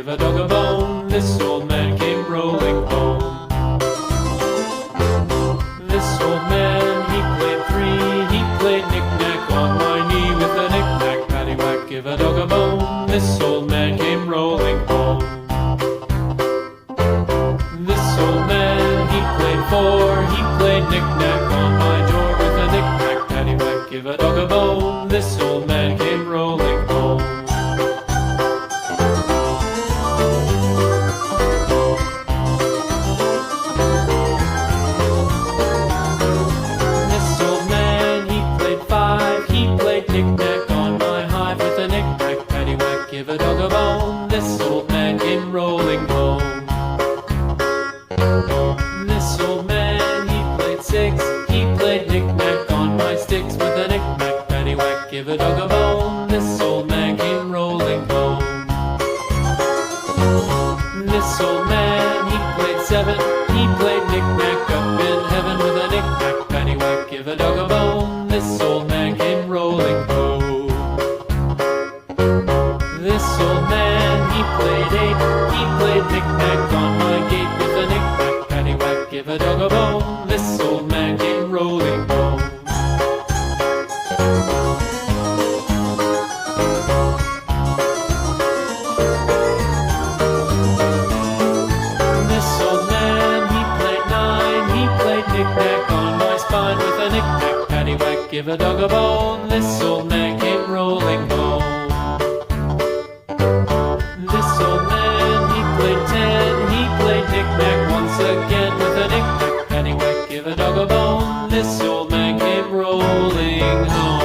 give a dog a bone. This old man came rolling home. This old man, he played three. He played knick-knack on my knee with a knick-knack, paddywhack, give a dog a bone. This old man came rolling home. This old man, he played four. He played knick-knack on my door with a knick-knack, paddywhack, give a dog a bone. This old man came rolling home. This old man, he played five. He played knick-knack on my hive with a knick-knack, paddywhack, give a dog a bone. This old man came rolling home. This old man, he played six. He played knick-knack on my sticks with a knick-knack, paddywhack, give a dog a bone. This old man came rolling home. This old man, he played seven. He played knick-knack up in heaven with a knick-knack, paddywhack, give a dog a bone. This old man came rolling home. This old man, he played eight. He played knick-knack on my gate with a knick-knack, paddywhack, give a dog a bone. This old man came rolling home. This old man, he played nine. He played knick-knack on my spine with a knick-knack, paddywhack, give a dog a bone. This old man came rolling home. This old man, he played ten. He played knick-knack once again with a knick-knack, paddywhack, give a dog a bone. This old man came rolling home.